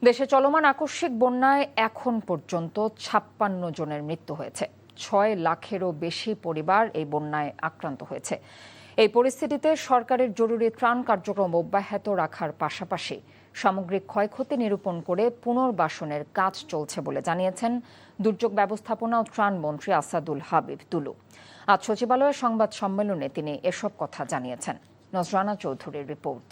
দেশে চলমান আকস্মিক বন্যায় এখন পর্যন্ত ৫৬ জনের মৃত্যু হয়েছে। ৬ লাখেরও বেশি পরিবার এই বন্যায় আক্রান্ত হয়েছে। এই পরিস্থিতিতে সরকারের জরুরি ত্রাণ কার্যক্রম অব্যাহত রাখার পাশাপাশি সামগ্রিক ক্ষয়ক্ষতি নিরূপণ করে পুনর্বাসনের কাজ চলছে বলে জানিয়েছেন দুর্যোগ ব্যবস্থাপনা ও ত্রাণ মন্ত্রী আসাদুল হাবিব তুলু। আজ সচিবালয়ের সংবাদ সম্মেলনে তিনি এসব কথা জানিয়েছেন। নজরানা চৌধুরীর রিপোর্ট।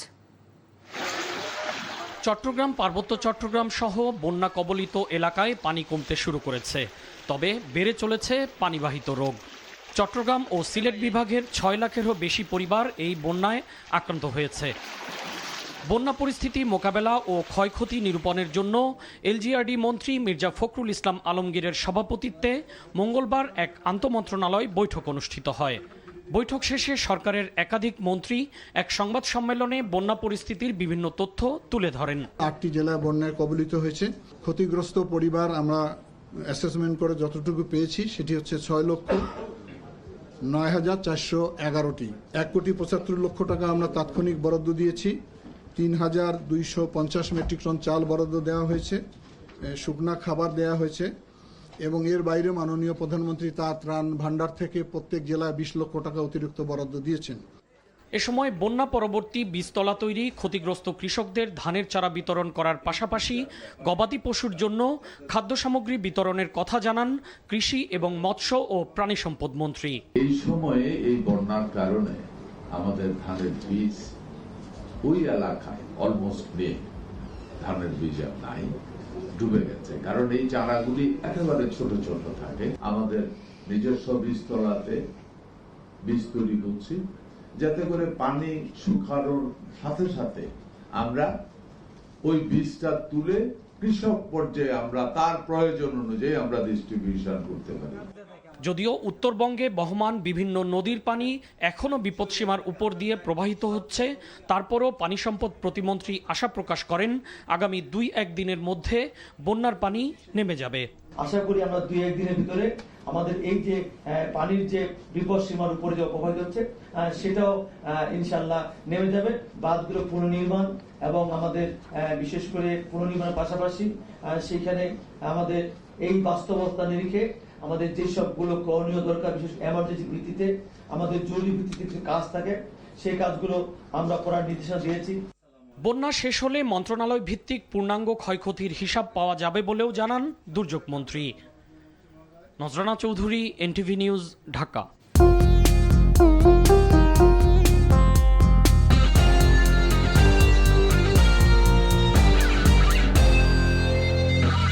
চট্টগ্রাম, পার্বত্য চট্টগ্রাম সহ বন্যা কবলিত এলাকায় পানি কমতে শুরু করেছে, তবে বেড়ে চলেছে পানিবাহিত রোগ। চট্টগ্রাম ও সিলেট বিভাগের ৬ লাখেরও বেশি পরিবার এই বন্যায় আক্রান্ত হয়েছে। বন্যা পরিস্থিতি মোকাবেলা ও ক্ষয়ক্ষতি নিরূপণের জন্য এলজিআরডি মন্ত্রী মির্জা ফখরুল ইসলাম আলমগীরের সভাপতিত্বে মঙ্গলবার এক আন্তঃমন্ত্রণালয় বৈঠক অনুষ্ঠিত হয়। বৈঠক শেষে সরকারের একাধিক মন্ত্রী এক সংবাদ সম্মেলনে বন্যা পরিস্থিতির বিভিন্ন তথ্য তুলে ধরেন। ৮টি জেলা বন্যায় কবলিত হয়েছে। ক্ষতিগ্রস্ত পরিবার আমরা অ্যাসেসমেন্ট করে যতটুকু পেয়েছি সেটি হচ্ছে ৬,০৯,৪১১টি। ১,৭৫,০০,০০০ টাকা আমরা তাৎক্ষণিক বরাদ্দ দিয়েছি। ৩,২৫০ মেট্রিক টন চাল বরাদ্দ দেওয়া হয়েছে, শুকনা খাবার দেওয়া হয়েছে এবং এর বাইরে মাননীয় প্রধানমন্ত্রী তার ত্রাণ ভান্ডার থেকে প্রত্যেক জেলায় ২০ লক্ষ টাকা অতিরিক্ত বরাদ্দ দিয়েছেন। এ সময় বন্যা পরবর্তী বীজতলা তৈরি, ক্ষতিগ্রস্ত কৃষকদের ধানের চারা বিতরণ করার পাশাপাশি গবাদি পশুর জন্য খাদ্য সামগ্রী বিতরণের কথা জানান কৃষি এবং মৎস্য ও প্রাণী সম্পদ মন্ত্রী। এই সময়ে এই বন্যার কারণে আমাদের ধানের বীজ ওই এলাকায় অলমোস্ট নেই, ধানের বীজ আর নাই, ডুবে গেছে। কারণ এই চারাগুলি একেবারে ছোট ছোট থাকে। আমাদের নিজস্ব বীজতলাতে বীজ তৈরি করছি, যাতে করে পানি শুকানোর সাথে সাথে আমরা ওই বীজটা তুলে কৃষক পর্যায়ে আমরা তার প্রয়োজন অনুযায়ী আমরা ডিস্ট্রিবিউশন করতে পারি। যদিও উত্তরবঙ্গে বহমান বিভিন্ন নদীর পানি এখনও বিপদসীমার উপর দিয়ে প্রবাহিত হচ্ছে, তারপরও পানি সম্পদ প্রতিমন্ত্রী আশা প্রকাশ করেন আগামী ২-১ দিনের মধ্যে বন্যার পানি নেমে যাবে। আশা করি আমরা ২-১ দিনের ভিতরে আমাদের এই যে পানির যে বিপদসীমার উপরে যে প্রবাহিত হচ্ছে সেটাও ইনশাল্লাহ নেমে যাবে। বাঁধগুলো পুনর্নির্মাণ এবং আমাদের বিশেষ করে পুনর্নির্মাণের পাশাপাশি সেখানে আমাদের এই বাস্তবতা নিরিখে আমাদের যে সবগুলো করণীয় দরকার, বিশেষ এমার্জেন্সি ভিত্তিতে আমাদের জরুরি ভিত্তিতে কাজ থাকে, সেই কাজগুলো আমরা করার নির্দেশনা দিয়েছি। বন্যা শেষ হলে মন্ত্রণালয় ভিত্তিক পূর্ণাঙ্গ ক্ষয়ক্ষতির হিসাব পাওয়া যাবে বলেও জানান দুর্যোগ মন্ত্রী। নজরানা চৌধুরী, এনটিভি নিউজ, ঢাকা।